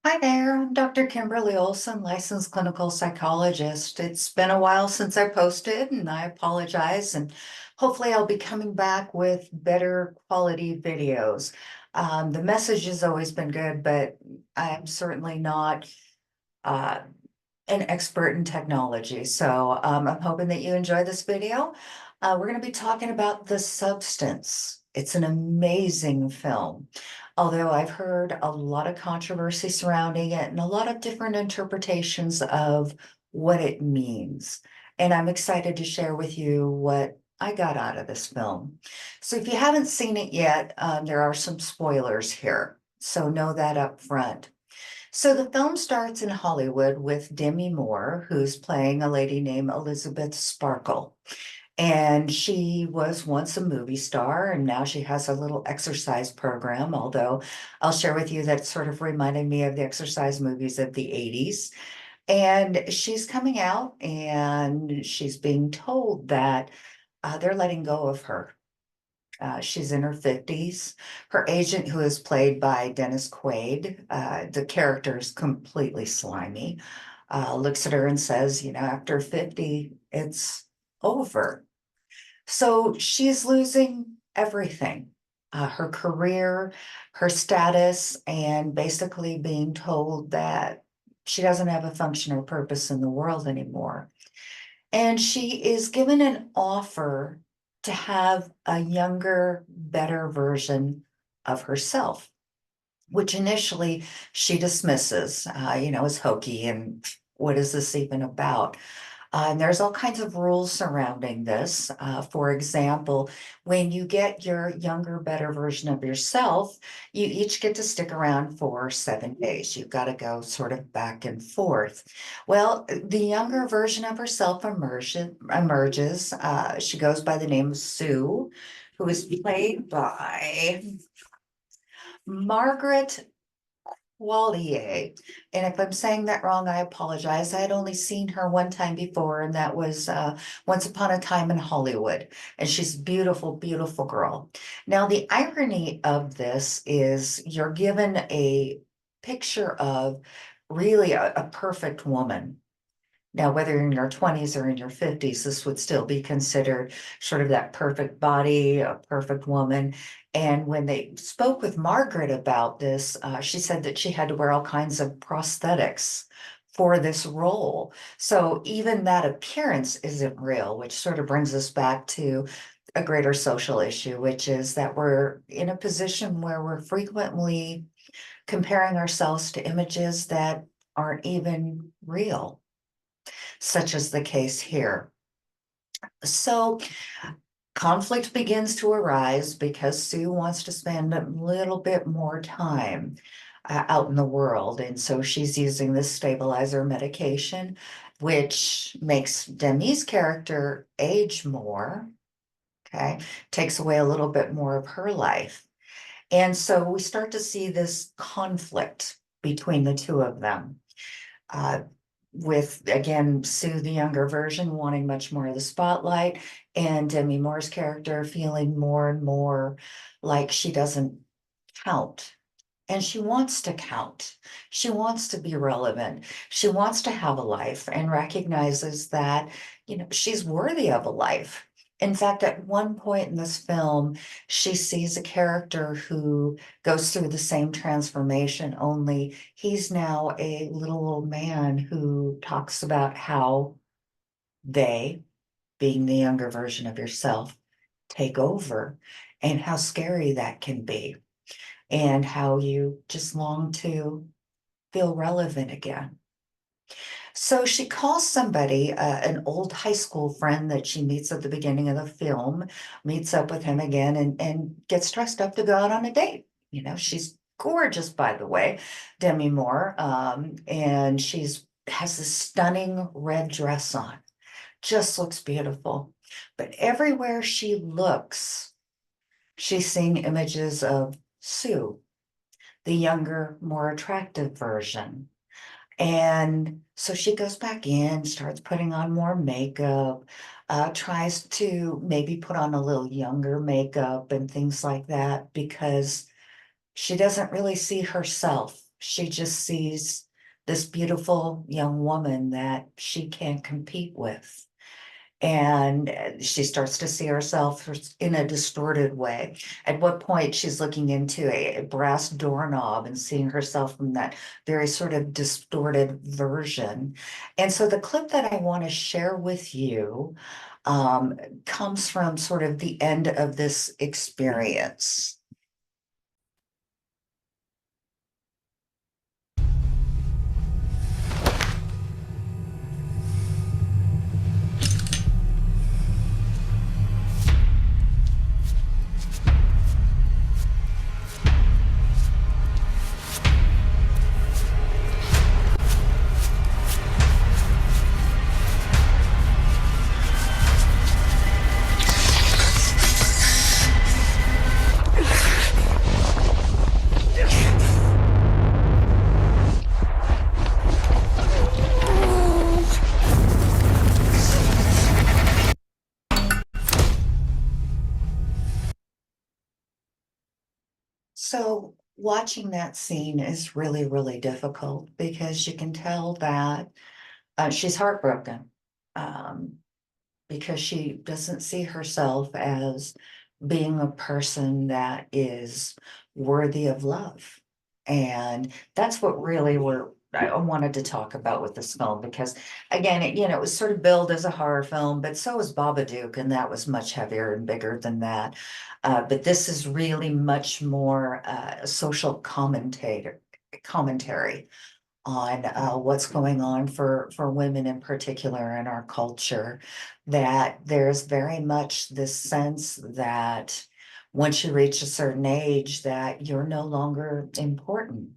Hi there, I'm Dr. Kimberly Olson, licensed clinical psychologist. It's been a while since I posted, and I apologize. And hopefully, I'll be coming back with better quality videos. The message has always been good, but I'm certainly not uh, an expert in technology. So I'm hoping that you enjoy this video. We're going to be talking about The Substance. It's an amazing film, although I've heard a lot of controversy surrounding it and a lot of different interpretations of what it means. And I'm excited to share with you what I got out of this film. So if you haven't seen it yet, there are some spoilers here. So know that up front. So the film starts in Hollywood with Demi Moore, who's playing a lady named Elizabeth Sparkle. And she was once a movie star, and now she has a little exercise program, although I'll share with you that sort of reminded me of the exercise movies of the 80s. And she's coming out and she's being told that they're letting go of her. She's in her 50s. Her agent, who is played by Dennis Quaid, the character is completely slimy, looks at her and says, after 50, it's over. So she's losing everything, her career, her status, and basically being told that she doesn't have a function or purpose in the world anymore. And she is given an offer to have a younger, better version of herself, which initially she dismisses, as hokey and what is this even about? And there's all kinds of rules surrounding this. For example, when you get your younger, better version of yourself, you each get to stick around for 7 days. You've got to go sort of back and forth. Well, the younger version of herself emerges. She goes by the name of Sue, who is played by Margaret Wallier. And if I'm saying that wrong, I apologize. I had only seen her one time before, and that was Once Upon a Time in Hollywood. And she's a beautiful, beautiful girl. Now, the irony of this is you're given a picture of really a perfect woman. Now, whether you're in your 20s or in your 50s, this would still be considered sort of that perfect body, a perfect woman. And when they spoke with Margaret about this, she said that she had to wear all kinds of prosthetics for this role. So even that appearance isn't real, which sort of brings us back to a greater social issue, which is that we're in a position where we're frequently comparing ourselves to images that aren't even real, such as the case here. So conflict begins to arise because Sue wants to spend a little bit more time out in the world. And so she's using this stabilizer medication, which makes Demi's character age more, okay, takes away a little bit more of her life. And so we start to see this conflict between the two of them. Uh, with again Sue, the younger version, wanting much more of the spotlight, and Demi Moore's character feeling more and more like she doesn't count. And she wants to count. She wants to be relevant. She wants to have a life and recognizes that, she's worthy of a life. In fact, at one point in this film, she sees a character who goes through the same transformation, only he's now a little old man who talks about how they, being the younger version of yourself, take over and how scary that can be and how you just long to feel relevant again. So she calls somebody, an old high school friend that she meets at the beginning of the film, meets up with him again and gets dressed up to go out on a date. She's gorgeous, by the way, Demi Moore. And she's has this stunning red dress on, just looks beautiful. But everywhere she looks, she's seeing images of Sue, the younger, more attractive version. And so she goes back in, starts putting on more makeup, tries to maybe put on a little younger makeup and things like that because she doesn't really see herself She just sees this beautiful young woman that she can't compete with. And she starts to see herself in a distorted way. At what point she's looking into a brass doorknob and seeing herself from that very sort of distorted version. And so the clip that I want to share with you um, comes from sort of the end of this experience. So watching that scene is really, really difficult because you can tell that she's heartbroken. Um, because she doesn't see herself as being a person that is worthy of love. And that's what really I wanted to talk about with this film because again, it was sort of billed as a horror film, but so was Babadook, and that was much heavier and bigger than that. But this is really much more social commentary on what's going on for women in particular in our culture, that there's very much this sense that once you reach a certain age that you're no longer important,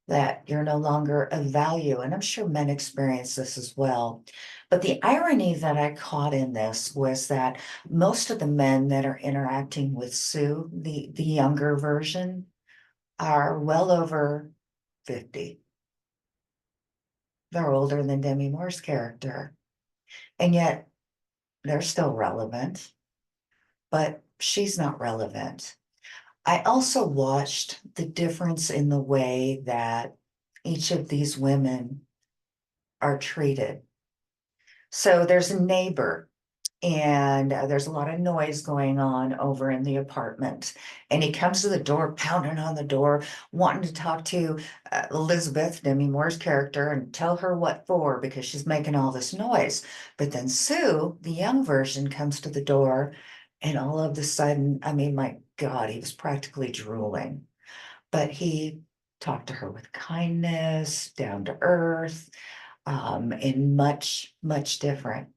that you're no longer of value. And I'm sure men experience this as well. But the irony that I caught in this was that most of the men that are interacting with Sue, the younger version, are well over 50. They're older than Demi Moore's character, and yet they're still relevant, but she's not relevant. I also watched the difference in the way that each of these women are treated. So there's a neighbor, and there's a lot of noise going on over in the apartment. And he comes to the door, pounding on the door, wanting to talk to Elizabeth, Demi Moore's character, and tell her what for because she's making all this noise. But then Sue, the young version, comes to the door, and all of a sudden, I mean, my God, he was practically drooling. But he talked to her with kindness, down to earth, and much, much different.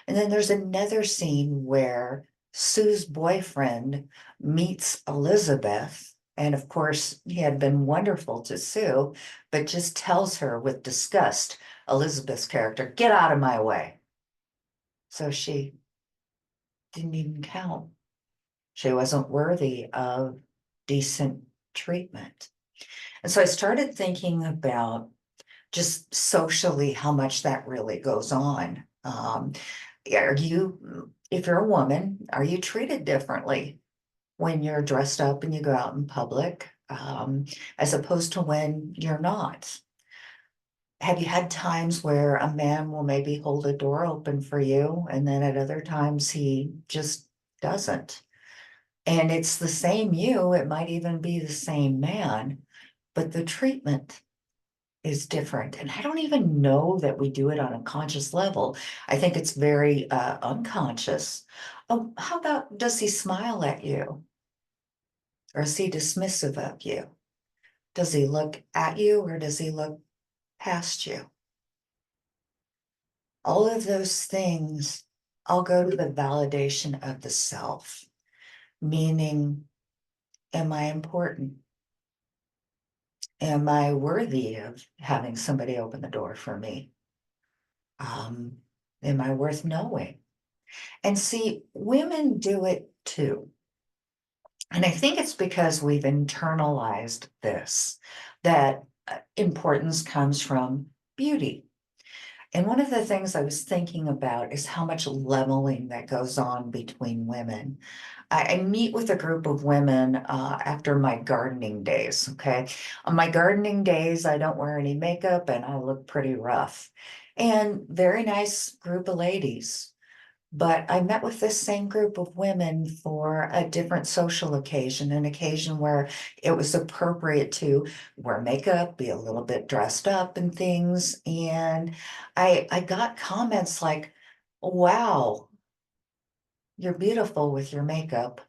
And then there's another scene where Sue's boyfriend meets Elizabeth. And of course, he had been wonderful to Sue, but just tells her with disgust, Elizabeth's character, get out of my way. So she didn't even count. She wasn't worthy of decent treatment. And so I started thinking about just socially how much that really goes on. If you're a woman, are you treated differently when you're dressed up and you go out in public, as opposed to when you're not? Have you had times where a man will maybe hold a door open for you, and then at other times he just doesn't? And it's the same you, it might even be the same man, but the treatment is different. And I don't even know that we do it on a conscious level. I think it's very unconscious. Oh, how about, does he smile at you? Or is he dismissive of you? Does he look at you or does he look past you? All of those things all go to the validation of the self, meaning, am I important? Am I worthy of having somebody open the door for me? Um, am I worth knowing? And see, women do it too. And I think it's because we've internalized this, that importance comes from beauty. And one of the things I was thinking about is how much leveling that goes on between women. I meet with a group of women after my gardening days. Okay. On my gardening days, I don't wear any makeup and I look pretty rough. And very nice group of ladies. But I met with this same group of women for a different social occasion, an occasion where it was appropriate to wear makeup, be a little bit dressed up and things. And I got comments like, wow, you're beautiful with your makeup.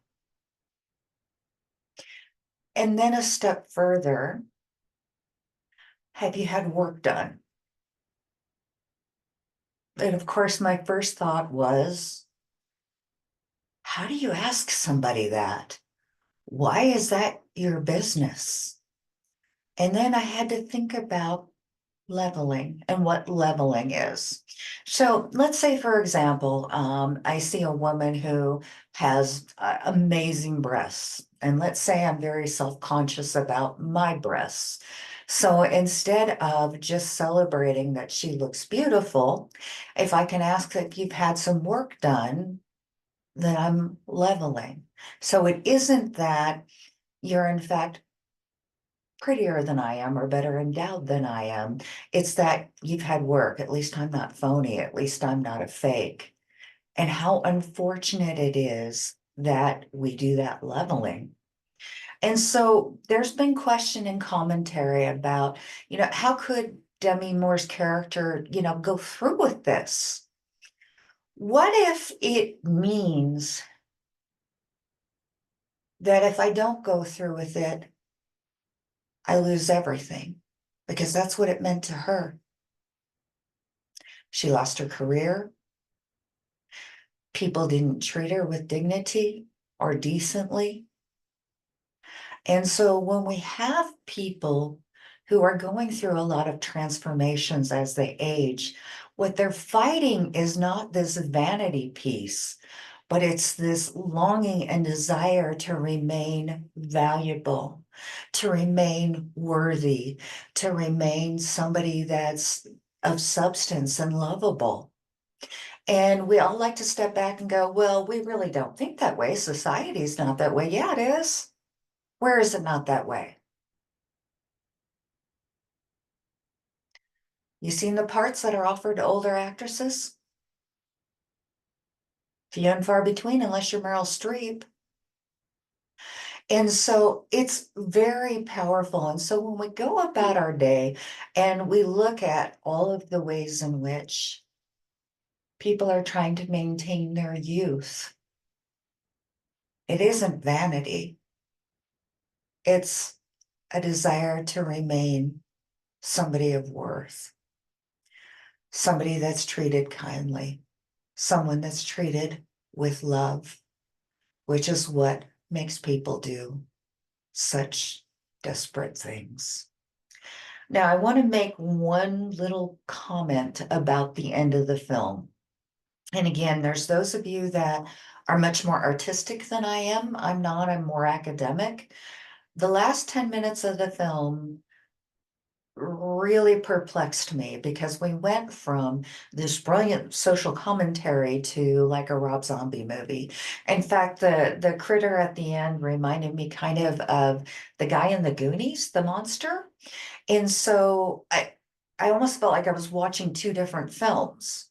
And then a step further, have you had work done? And of course, my first thought was, how do you ask somebody that? Why is that your business? And then I had to think about leveling and what leveling is. So let's say, for example, I see a woman who has amazing breasts, and let's say I'm very self-conscious about my breasts. So instead of just celebrating that she looks beautiful, if I can ask if you've had some work done, then I'm leveling. So it isn't that you're in fact prettier than I am or better endowed than I am. It's that you've had work. At least I'm not phony. At least I'm not a fake. And how unfortunate it is that we do that leveling. And so there's been question and commentary about, how could Demi Moore's character, go through with this? What if it means that if I don't go through with it, I lose everything? Because that's what it meant to her. She lost her career. People didn't treat her with dignity or decently. And so when we have people who are going through a lot of transformations as they age, what they're fighting is not this vanity piece, but it's this longing and desire to remain valuable, to remain worthy, to remain somebody that's of substance and lovable. And we all like to step back and go, well, we really don't think that way. Society's not that way. Yeah, it is. Where is it not that way? You seen the parts that are offered to older actresses? Few and far between, unless you're Meryl Streep. And so it's very powerful. And so when we go about our day and we look at all of the ways in which people are trying to maintain their youth, it isn't vanity. It's a desire to remain somebody of worth, somebody that's treated kindly, someone that's treated with love, which is what makes people do such desperate things. Now, I want to make one little comment about the end of the film. And again, there's those of you that are much more artistic than I am. I'm not, I'm more academic. The last 10 minutes of the film really perplexed me because we went from this brilliant social commentary to like a Rob Zombie movie. In fact, the critter at the end reminded me kind of the guy in the Goonies, the monster. And so I almost felt like I was watching two different films.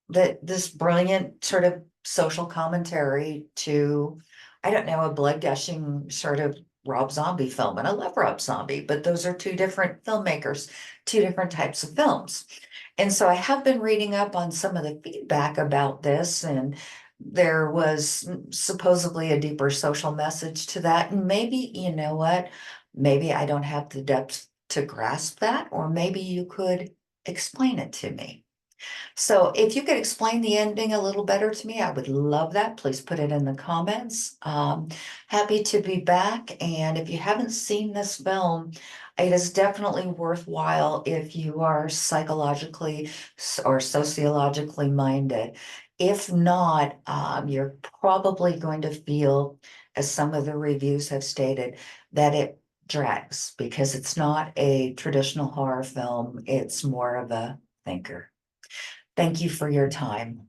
That this brilliant sort of social commentary to, I don't know, a blood gushing sort of Rob Zombie film. And I love Rob Zombie, but those are two different filmmakers, two different types of films. And so I have been reading up on some of the feedback about this, and there was supposedly a deeper social message to that. And maybe, you know what? Maybe I don't have the depth to grasp that, or maybe you could explain it to me. So if you could explain the ending a little better to me, I would love that. Please put it in the comments. Happy to be back. And if you haven't seen this film, it is definitely worthwhile if you are psychologically or sociologically minded. If not, you're probably going to feel, as some of the reviews have stated, that it drags because it's not a traditional horror film. It's more of a thinker. Thank you for your time.